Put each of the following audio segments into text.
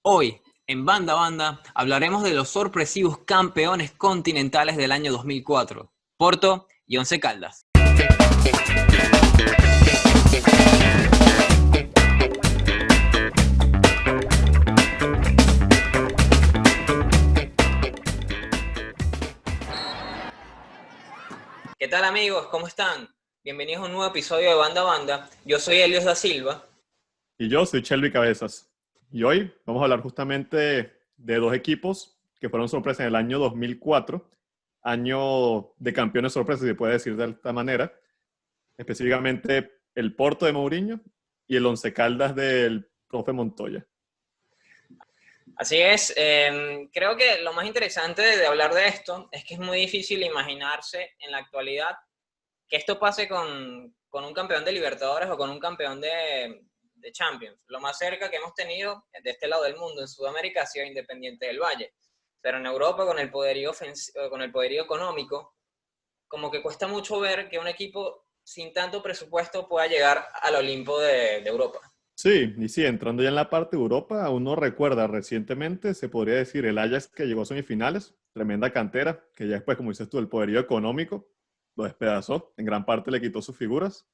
Hoy, en Banda a Banda, hablaremos de los sorpresivos campeones continentales del año 2004, Porto y Once Caldas. ¿Qué tal amigos? ¿Cómo están? Bienvenidos a un nuevo episodio de Banda a Banda. Yo soy Elios da Silva. Y yo soy Shelby Cabezas. Y hoy vamos a hablar justamente de dos equipos que fueron sorpresas en el año 2004, año de campeones sorpresas, si se puede decir de esta manera. Específicamente el Porto de Mourinho y el Once Caldas del profe Montoya. Así es, creo que lo más interesante de hablar de esto es que es muy difícil imaginarse en la actualidad que esto pase con un campeón de Libertadores o con un campeón de Champions. Lo más cerca que hemos tenido de este lado del mundo, en Sudamérica, ha sido Independiente del Valle. Pero en Europa, con el poderío económico, como que cuesta mucho ver que un equipo sin tanto presupuesto pueda llegar al Olimpo de Europa. Sí, y sí, entrando ya en la parte de Europa, uno recuerda recientemente, se podría decir, el Ajax que llegó a semifinales, tremenda cantera, que ya después, como dices tú, el poderío económico lo despedazó, en gran parte le quitó sus figuras.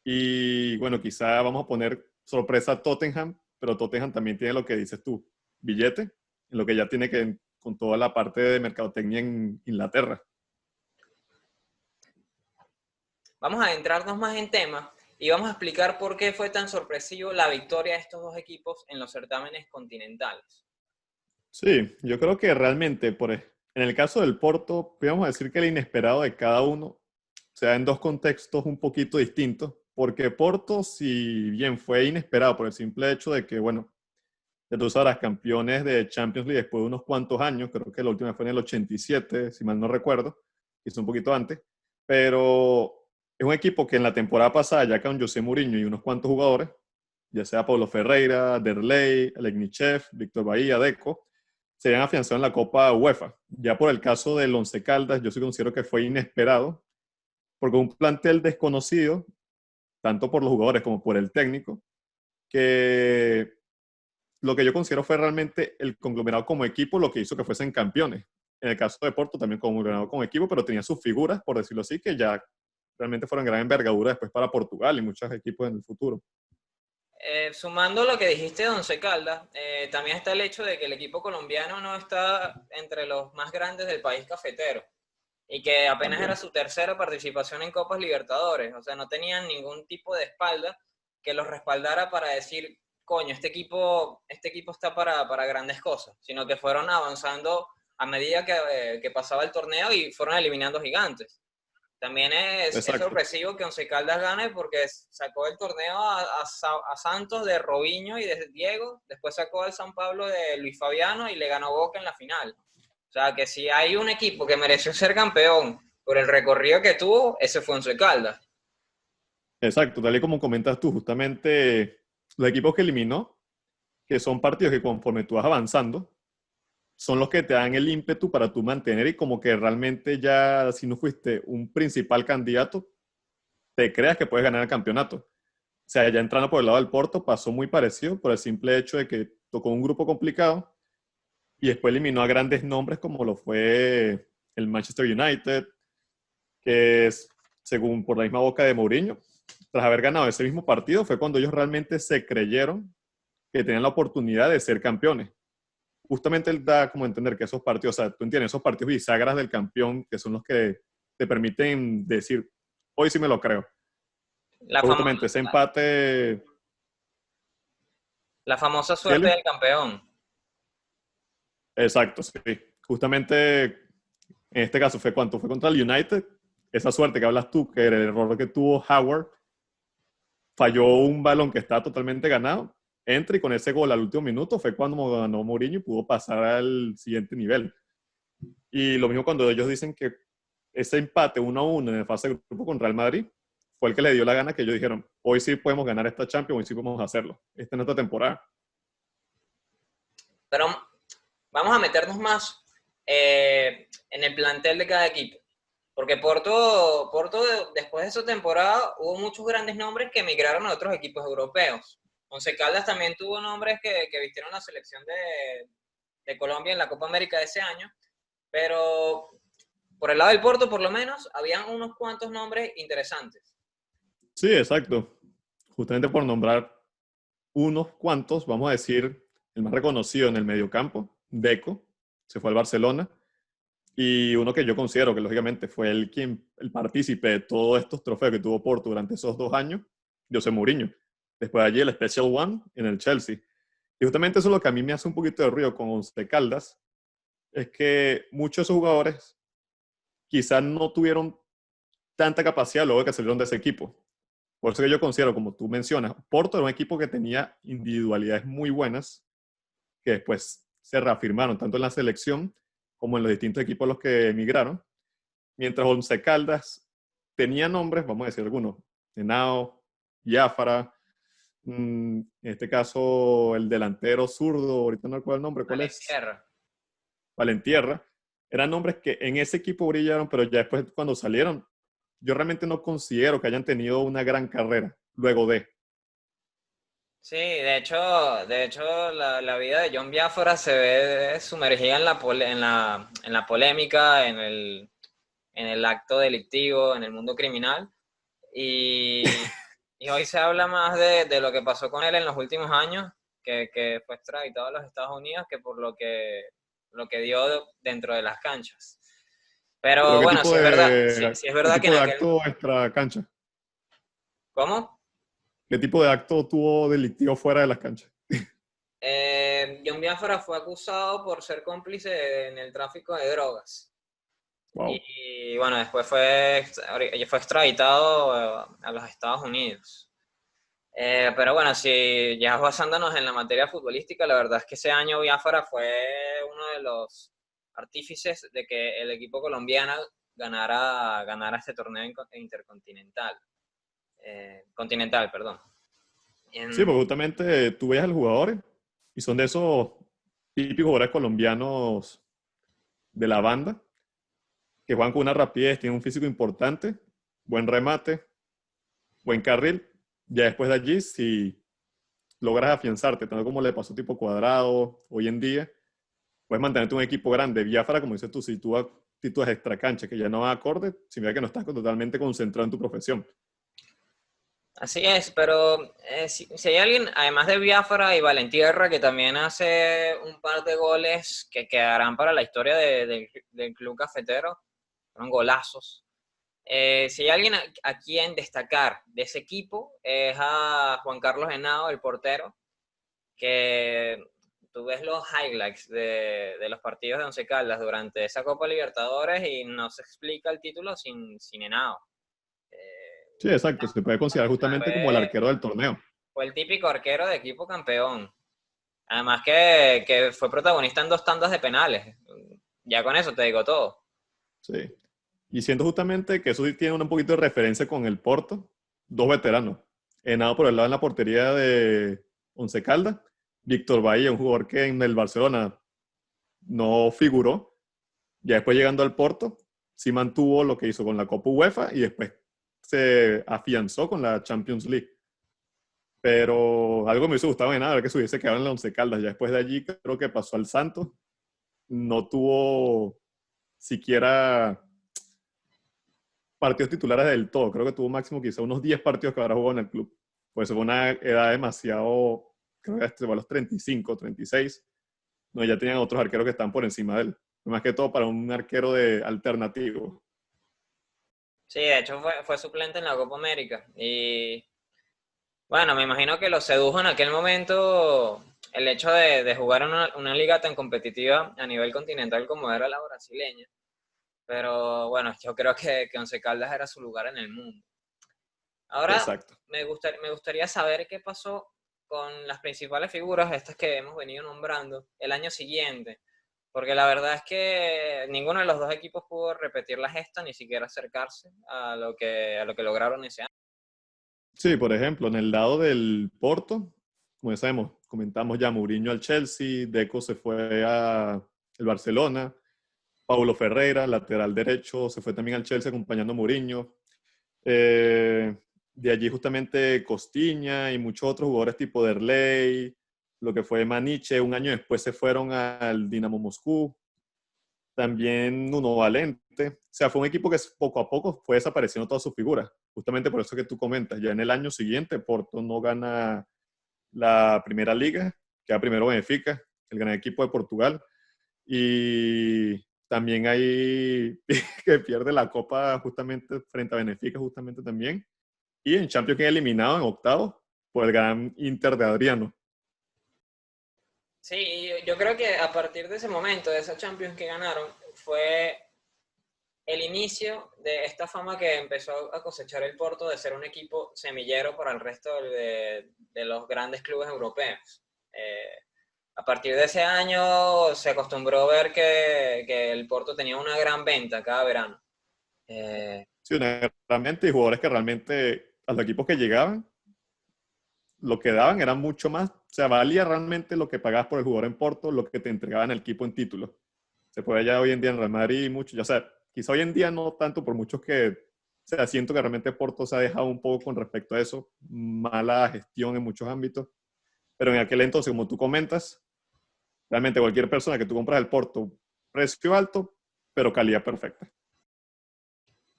Y bueno, quizá vamos a poner sorpresa a Tottenham, pero Tottenham también tiene lo que dices tú, billete, en lo que ya tiene que con toda la parte de mercadotecnia en Inglaterra. Vamos a adentrarnos más en tema y vamos a explicar por qué fue tan sorpresivo la victoria de estos dos equipos en los certámenes continentales. Sí, yo creo que realmente, en el caso del Porto, podemos decir que el inesperado de cada uno se da en dos contextos un poquito distintos, porque Porto, si bien fue inesperado por el simple hecho de que, bueno, ya tú sabrás, campeones de Champions League después de unos cuantos años, creo que la última fue en el 87, si mal no recuerdo, quizá un poquito antes, pero es un equipo que en la temporada pasada, ya con José Mourinho y unos cuantos jugadores, ya sea Paulo Ferreira, Derlei, Aleknichev, Víctor Bahía, Deco, se habían afianzado en la Copa UEFA. Ya por el caso del Once Caldas, yo sí considero que fue inesperado, porque un plantel desconocido, tanto por los jugadores como por el técnico, que lo que yo considero fue realmente el conglomerado como equipo lo que hizo que fuesen campeones. En el caso de Porto también conglomerado como equipo, pero tenía sus figuras, por decirlo así, que ya realmente fueron gran envergadura después para Portugal y muchos equipos en el futuro. Sumando lo que dijiste de Once Caldas, también está el hecho de que el equipo colombiano no está entre los más grandes del país cafetero y que apenas era También. su tercera participación en Copas Libertadores, o sea, no tenían ningún tipo de espalda que los respaldara para decir, coño, este equipo está para grandes cosas, sino que fueron avanzando a medida que pasaba el torneo y fueron eliminando gigantes. También es Exacto. sorpresivo que Once Caldas gane porque sacó el torneo a Santos de Robinho y de Diego, después sacó al San Pablo de Luis Fabiano y le ganó Boca en la final. O sea, que si hay un equipo que mereció ser campeón por el recorrido que tuvo, ese fue Once Caldas. Exacto, tal y como comentas tú, justamente los equipos que eliminó, que son partidos que conforme tú vas avanzando, son los que te dan el ímpetu para tú mantener y como que realmente ya si no fuiste un principal candidato, te creas que puedes ganar el campeonato. O sea, ya entrando por el lado del Porto pasó muy parecido por el simple hecho de que tocó un grupo complicado y después eliminó a grandes nombres como lo fue el Manchester United, que es, según por la misma boca de Mourinho, tras haber ganado ese mismo partido fue cuando ellos realmente se creyeron que tenían la oportunidad de ser campeones. Justamente él da como a entender que esos partidos, o sea, tú entiendes, esos partidos bisagras del campeón, que son los que te permiten decir, hoy sí me lo creo. La, Fue famo justamente ese empate. la famosa suerte ¿Cielo? del campeón. Exacto, sí. Justamente en este caso fue cuánto, fue contra el United. Esa suerte que hablas tú, que era el error que tuvo Howard, falló un balón que estaba totalmente ganado, entra y con ese gol al último minuto fue cuando ganó Mourinho y pudo pasar al siguiente nivel. Y lo mismo cuando ellos dicen que ese empate 1-1 en el fase de grupo con Real Madrid fue el que le dio la gana que ellos dijeron, hoy sí podemos ganar esta Champions, hoy sí podemos hacerlo. Esta es nuestra temporada. Pero vamos a meternos más en el plantel de cada equipo. Porque Porto, después de esa temporada, hubo muchos grandes nombres que emigraron a otros equipos europeos. Once Caldas también tuvo nombres que vistieron la selección de Colombia en la Copa América de ese año, pero por el lado del Porto, por lo menos, habían unos cuantos nombres interesantes. Sí, exacto. Justamente por nombrar unos cuantos, vamos a decir, el más reconocido en el mediocampo, Deco, se fue al Barcelona, y uno que yo considero que lógicamente fue el partícipe de todos estos trofeos que tuvo Porto durante esos 2 años, José Mourinho. Después de allí el Special One en el Chelsea. Y justamente eso es lo que a mí me hace un poquito de ruido con Once Caldas, es que muchos de esos jugadores quizás no tuvieron tanta capacidad luego de que salieron de ese equipo. Por eso que yo considero, como tú mencionas, Porto era un equipo que tenía individualidades muy buenas, que después se reafirmaron tanto en la selección como en los distintos equipos a los que emigraron, mientras Once Caldas tenía nombres, vamos a decir algunos, Henao, Biafara, en este caso el delantero zurdo, ahorita no recuerdo el nombre, ¿cuál es? Valentierra. Valentierra. Eran nombres que en ese equipo brillaron, pero ya después cuando salieron, yo realmente no considero que hayan tenido una gran carrera luego de. Sí, de hecho la vida de John Biafora se ve sumergida en la polémica, en el acto delictivo, en el mundo criminal. Y, y hoy se habla más de lo que pasó con él en los últimos años, que fue extraditado a los Estados Unidos, que por lo que dio dentro de las canchas. Pero Pero bueno, sí es qué verdad que tipo en de aquel... acto extra cancha? ¿Cómo? ¿Qué tipo de acto tuvo delictivo fuera de las canchas? John Biafra fue acusado por ser cómplice en el tráfico de drogas. Wow. Y bueno, después fue extraditado a los Estados Unidos. Pero bueno, si ya basándonos en la materia futbolística, la verdad es que ese año Biafara fue uno de los artífices de que el equipo colombiano ganara este torneo intercontinental. Continental, perdón. Sí, porque En- justamente tú ves a los jugadores y son de esos típicos jugadores colombianos de la banda que juegan con una rapidez, tienen un físico importante, buen remate, buen carril. Ya después de allí, si logras afianzarte, tanto como le pasó tipo Cuadrado hoy en día, puedes mantenerte un equipo grande. Biafara, como dices tú, si tú actitudes extra cancha que ya no van acorde, significa que no estás totalmente concentrado en tu profesión. Así es, pero si hay alguien, además de Biafara y Valentierra, que también hace un par de goles que quedarán para la historia del club cafetero, fueron golazos. Si hay alguien a quien destacar de ese equipo, es a Juan Carlos Henao, el portero, que tú ves los highlights de los partidos de Once Caldas durante esa Copa Libertadores y no se explica el título sin Henao. Sí, exacto. Se puede considerar justamente como el Fue, arquero del torneo. fue el típico arquero de equipo campeón. Además que fue protagonista en 2 tandas de penales. Ya con eso te digo todo. Sí. Y siento justamente que eso sí tiene un poquito de referencia con el Porto, dos veteranos. Henao por el lado en la portería de Once Caldas, Víctor Bahía, un jugador que en el Barcelona no figuró. Ya después llegando al Porto, sí mantuvo lo que hizo con la Copa UEFA y después se afianzó con la Champions League. Pero algo me hubiese gustado en nada, ver que se hubiese quedado en la Once Caldas. Ya después de allí creo que pasó al Santos. No tuvo siquiera partidos titulares del todo. Creo que tuvo máximo quizá unos 10 partidos que habrá jugado en el club. Pues fue una edad demasiado, creo que este fue a los 35, 36. No, ya tenían otros arqueros que están por encima de él. Más que todo para un arquero de alternativo. Sí, de hecho fue suplente en la Copa América. Y bueno, me imagino que lo sedujo en aquel momento el hecho de jugar en una liga tan competitiva a nivel continental como era la brasileña. Pero bueno, yo creo que Once Caldas era su lugar en el mundo. Ahora, Exacto. me gustaría saber qué pasó con las principales figuras, estas que hemos venido nombrando, el año siguiente. Porque la verdad es que ninguno de los dos equipos pudo repetir la gesta, ni siquiera acercarse a lo que lograron ese año. Sí, por ejemplo, en el lado del Porto, como ya sabemos, comentamos ya Mourinho al Chelsea, Deco se fue al Barcelona, Paulo Ferreira, lateral derecho, se fue también al Chelsea acompañando a Mourinho. Eh, de allí justamente Costiña y muchos otros jugadores tipo Derlei, lo que fue Maniche, un año después se fueron al Dinamo Moscú, también Nuno Valente, o sea, fue un equipo que poco a poco fue desapareciendo todas sus figuras, justamente por eso que tú comentas, ya en el año siguiente Porto no gana la primera liga, queda primero Benfica, el gran equipo de Portugal, y también hay que pierde la Copa justamente frente a Benfica justamente también, y en Champions queda eliminado en octavos por el gran Inter de Adriano. Sí, y yo creo que a partir de ese momento, de esa Champions que ganaron, fue el inicio de esta fama que empezó a cosechar el Porto de ser un equipo semillero para el resto de los grandes clubes europeos. A partir de ese año se acostumbró a ver que el Porto tenía una gran venta cada verano. Eh, Sí, realmente, y jugadores que realmente a los equipos que llegaban, lo que daban era mucho más, o sea, valía realmente lo que pagabas por el jugador en Porto, lo que te entregaban el equipo en títulos. Se puede ya hoy en día en Real Madrid mucho, ya sea, quizá hoy en día no tanto por muchos que, o sea, siento que realmente Porto se ha dejado un poco con respecto a eso, mala gestión en muchos ámbitos, pero en aquel entonces, como tú comentas, realmente cualquier persona que tú compras el Porto, precio alto, pero calidad perfecta.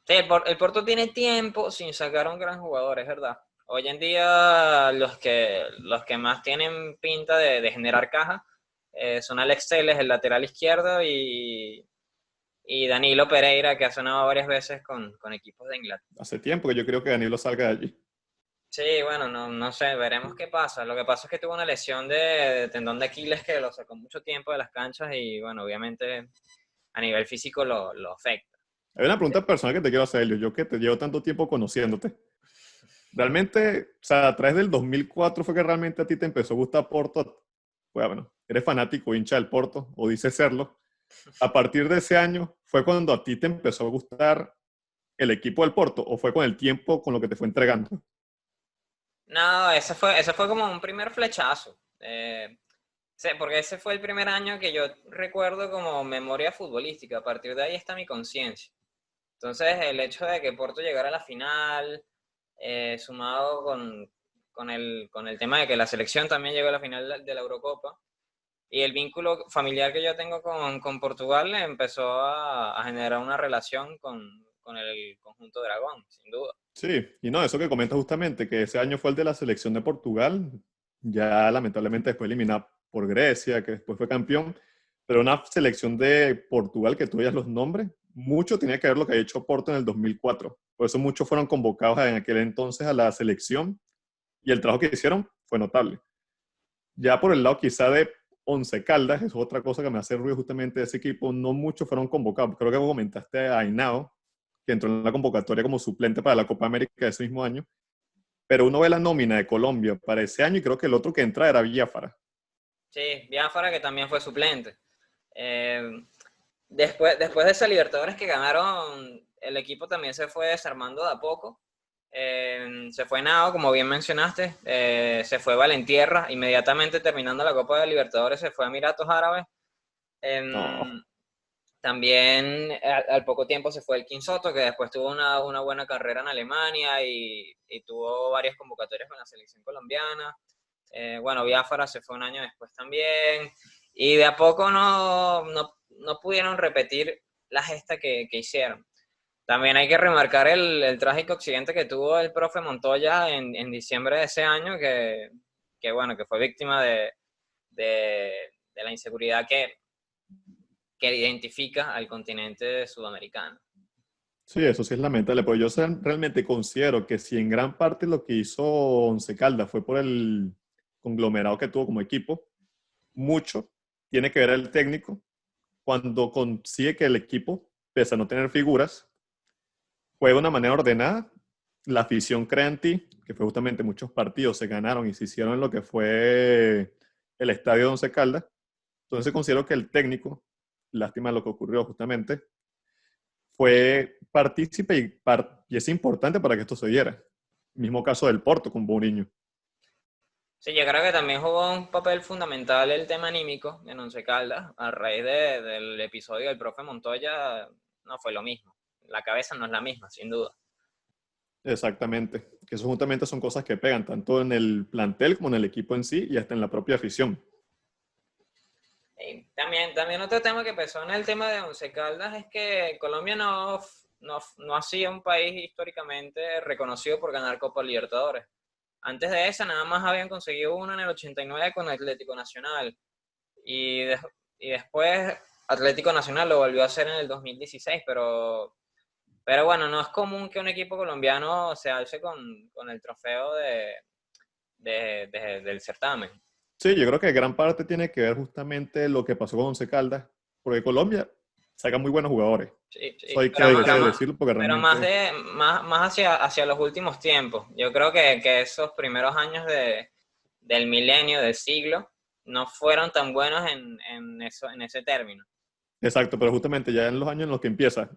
sí, el Porto tiene tiempo sin sacar un gran jugador, es verdad. Hoy en día los que más tienen pinta de generar caja son Alex Telles, el lateral izquierdo, y Danilo Pereira, que ha sonado varias veces con equipos de Inglaterra. Hace tiempo que yo creo que Danilo salga de allí. Sí, bueno, no sé, veremos qué pasa. Lo que pasa es que tuvo una lesión de tendón de Aquiles que lo sacó mucho tiempo de las canchas y, bueno, obviamente a nivel físico lo afecta. Hay una pregunta personal que te quiero hacer, Elio. Yo que te llevo tanto tiempo conociéndote. Realmente, o sea, a través del 2004 fue que realmente a ti te empezó a gustar Porto. Pues, bueno, eres fanático, hincha del Porto, o dices serlo. A partir de ese año, ¿fue cuando a ti te empezó a gustar el equipo del Porto o fue con el tiempo con lo que te fue entregando? No, ese fue como un primer flechazo. Sí, porque ese fue el primer año que yo recuerdo como memoria futbolística. A partir de ahí está mi conciencia. Entonces, el hecho de que Porto llegara a la final, sumado con el tema de que la selección también llegó a la final de la Eurocopa, y el vínculo familiar que yo tengo con Portugal empezó a generar una relación con el conjunto Dragón, sin duda. Sí, y no, eso que comentas justamente, que ese año fue el de la selección de Portugal, ya lamentablemente después eliminada por Grecia, que después fue campeón, pero una selección de Portugal que tú veías los nombres, mucho tenía que ver lo que había hecho Porto en el 2004. Por eso muchos fueron convocados en aquel entonces a la selección y el trabajo que hicieron fue notable. Ya por el lado quizá de Once Caldas, es otra cosa que me hace ruido justamente de ese equipo, no muchos fueron convocados. Creo que comentaste a Ainao, que entró en la convocatoria como suplente para la Copa América de ese mismo año, pero uno ve la nómina de Colombia para ese año y creo que el otro que entra era Biafara. Sí, Biafara que también fue suplente. Eh, después de esa Libertadores que ganaron, el equipo también se fue desarmando de a poco. Se fue Nao, como bien mencionaste, se fue Valentierra, inmediatamente terminando la Copa de Libertadores se fue a Emiratos Árabes. No, También al poco tiempo se fue el Quinsoto, que después tuvo una buena carrera en Alemania y tuvo varias convocatorias con la selección colombiana. Bueno, Biafara se fue un año después también. Y de a poco no pudieron repetir la gesta que hicieron. También hay que remarcar el trágico accidente que tuvo el profe Montoya en diciembre de ese año, bueno, que fue víctima de la inseguridad que identifica al continente sudamericano. sí, eso sí es lamentable, pero yo realmente considero que si en gran parte lo que hizo Once Caldas fue por el conglomerado que tuvo como equipo, mucho tiene que ver el técnico cuando consigue que el equipo, pese a no tener figuras, juegue de una manera ordenada, la afición crea en ti, que fue justamente muchos partidos se ganaron y se hicieron en lo que fue el estadio de Once Caldas. Entonces considero que el técnico, lástima lo que ocurrió justamente, fue partícipe y es importante para que esto se diera. Mismo caso del Porto con Mourinho. Sí, yo creo que también jugó un papel fundamental el tema anímico en Once Caldas. A raíz del episodio del profe Montoya, no fue lo mismo. La cabeza no es la misma, sin duda. Exactamente. Que eso justamente son cosas que pegan tanto en el plantel como en el equipo en sí y hasta en la propia afición. Y también otro tema que pesó en el tema de Once Caldas es que Colombia no ha sido un país históricamente reconocido por ganar Copa Libertadores. Antes de esa nada más habían conseguido uno en el 89 con Atlético Nacional. Y, de- y después Atlético Nacional lo volvió a hacer en el 2016, pero bueno, no es común que un equipo colombiano se alce con el trofeo del certamen. Sí, yo creo que gran parte tiene que ver justamente lo que pasó con Once Caldas, porque Colombia saca muy buenos jugadores. Sí, Eso sí, hay que decirlo porque pero más, realmente, más hacia los últimos tiempos. Yo creo que esos primeros años del milenio, del siglo, no fueron tan buenos en ese término. exacto, pero justamente ya en los años en los que empieza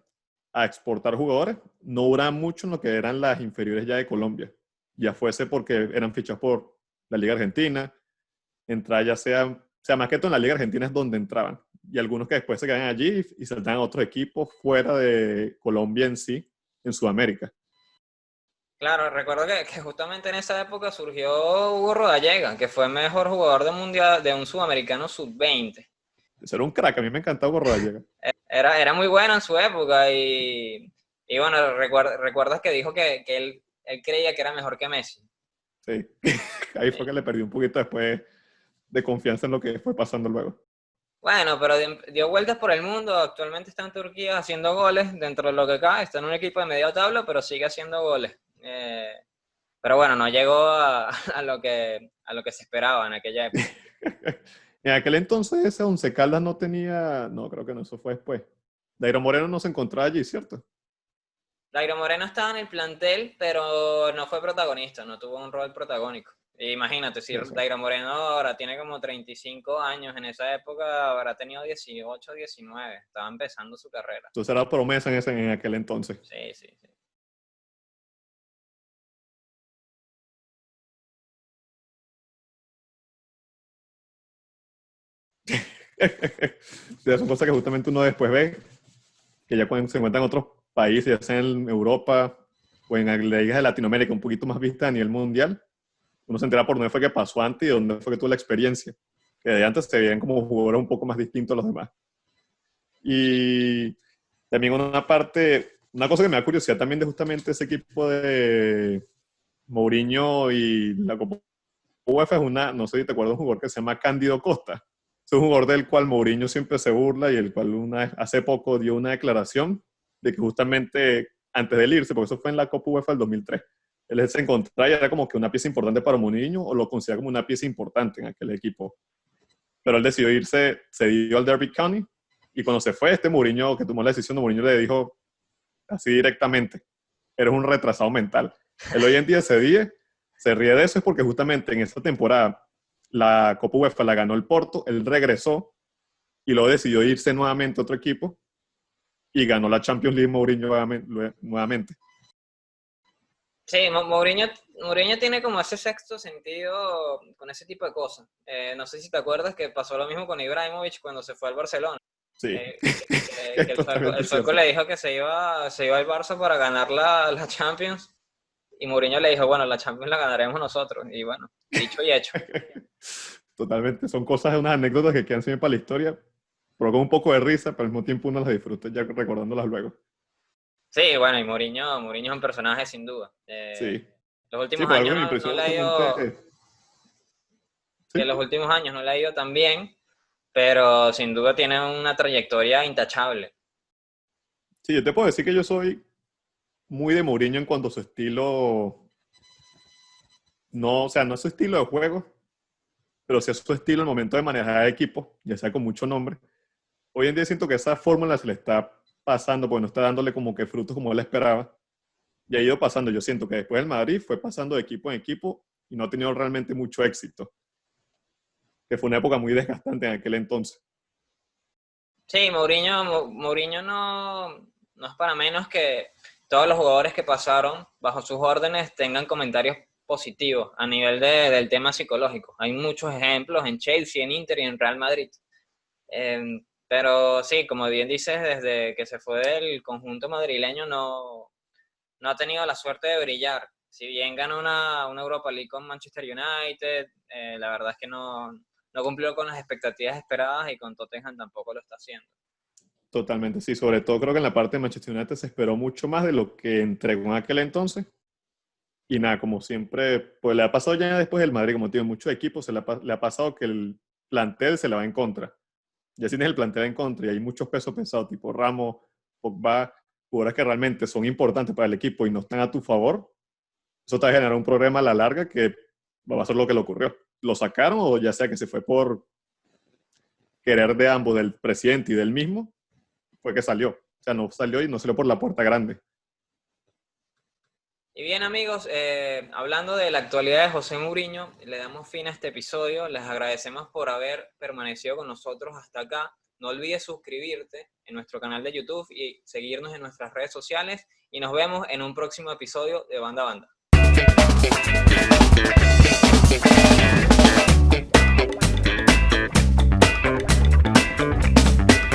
a exportar jugadores, no dura mucho en lo que eran las inferiores ya de Colombia. Ya fuese porque eran fichados por la Liga Argentina, entrar ya sea, o sea, más que todo en la Liga Argentina es donde entraban. Y algunos que después se quedan allí y saltan a otros equipos fuera de Colombia en sí, en Sudamérica. Claro, recuerdo que justamente en esa época surgió Hugo Rodallega, que fue mejor jugador de mundial de un sudamericano sub-20. Ese era un crack, a mí me encantaba Borro Llega. Era muy bueno en su época y bueno, recuerdas que dijo que él creía que era mejor que Messi. Sí. Ahí fue que le perdí un poquito después de confianza en lo que fue pasando luego. Bueno, pero dio vueltas por el mundo. Actualmente está en Turquía haciendo goles dentro de lo que cae. Está en un equipo de media tabla, pero sigue haciendo goles. Pero bueno, no llegó a lo que se esperaba en aquella época. En aquel entonces ese Once Caldas no tenía, no, creo que no, eso fue después. Dairo Moreno no se encontraba allí, ¿cierto? Dairo Moreno estaba en el plantel, pero no fue protagonista, no tuvo un rol protagónico. Imagínate, si Exacto. Dairo Moreno ahora tiene como 35 años, en esa época habrá tenido 18, 19, estaba empezando su carrera. Entonces era promesa en aquel entonces. Sí, sí, sí. Sí, son cosas que justamente uno después ve, que ya cuando se encuentran en otros países, ya sea en Europa o en las ligas de Latinoamérica, un poquito más vistas a nivel mundial, uno se entera por dónde fue que pasó antes y dónde fue que tuvo la experiencia. Que de antes se veían como jugadores un poco más distintos a los demás. Y también una parte, una cosa que me da curiosidad también de justamente ese equipo de Mourinho y la Copa UEFA es una, no sé si te acuerdas, un jugador que se llama Cándido Costa. Es un jugador del cual Mourinho siempre se burla y el cual hace poco dio una declaración de que justamente antes de irse, porque eso fue en la Copa UEFA del 2003, él se encontraba y era como que una pieza importante para Mourinho o lo considera como una pieza importante en aquel equipo. Pero él decidió irse, se dio al Derby County y cuando se fue, este Mourinho que tomó la decisión de Mourinho le dijo así directamente, eres un retrasado mental. Él hoy en día se ríe de eso es porque justamente en esta temporada la Copa UEFA la ganó el Porto, él regresó y luego decidió irse nuevamente a otro equipo y ganó la Champions League Mourinho nuevamente. Sí, Mourinho tiene como ese sexto sentido con ese tipo de cosas. No sé si te acuerdas que pasó lo mismo con Ibrahimovic cuando se fue al Barcelona. Sí, Que es el totalmente sueco cierto. le dijo que se iba al Barça para ganar la Champions y Mourinho le dijo, bueno, la Champions la ganaremos nosotros. Y bueno, dicho y hecho. Totalmente, son cosas, unas anécdotas que quedan siempre para la historia, pero con un poco de risa, pero al mismo tiempo uno las disfruta ya recordándolas luego. Sí, bueno, y Mourinho es un personaje sin duda. Sí, Los sí, últimos por algo años que me no impresionó le ha justamente, ido, que sí, los últimos años no le ha ido tan bien, pero sin duda tiene una trayectoria intachable. sí, yo te puedo decir que yo soy muy de Mourinho en cuanto a su estilo, no, o sea, no es su estilo de juego, pero sí es su estilo en el momento de manejar equipos, ya sea con mucho nombre. Hoy en día siento que esa fórmula se le está pasando, porque no está dándole como que frutos como él esperaba, y ha ido pasando. Yo siento que después del Madrid fue pasando de equipo en equipo y no ha tenido realmente mucho éxito, que fue una época muy desgastante en aquel entonces. Sí, Mourinho no es para menos que todos los jugadores que pasaron bajo sus órdenes tengan comentarios positivos a nivel del tema psicológico. Hay muchos ejemplos en Chelsea, en Inter y en Real Madrid. Pero sí, como bien dices, desde que se fue del conjunto madrileño no ha tenido la suerte de brillar. Si bien ganó una Europa League con Manchester United, la verdad es que no cumplió con las expectativas esperadas y con Tottenham tampoco lo está haciendo. Totalmente, sí. Sobre todo creo que en la parte de Manchester United se esperó mucho más de lo que entregó en aquel entonces. Y nada, como siempre, pues le ha pasado ya después del Madrid, como tiene muchos equipos, le ha pasado que el plantel se le va en contra. Ya tienes el plantel en contra y hay muchos pesos pesados, tipo Ramos, Pogba, jugadores que realmente son importantes para el equipo y no están a tu favor. Eso te va a generar un problema a la larga que va a ser lo que le ocurrió. Lo sacaron o ya sea que se fue por querer de ambos, del presidente y del mismo, fue que salió. O sea, no salió y no salió por la puerta grande. Y bien amigos, hablando de la actualidad de José Mourinho, le damos fin a este episodio. Les agradecemos por haber permanecido con nosotros hasta acá. No olvides suscribirte en nuestro canal de YouTube y seguirnos en nuestras redes sociales. Y nos vemos en un próximo episodio de Banda a Banda.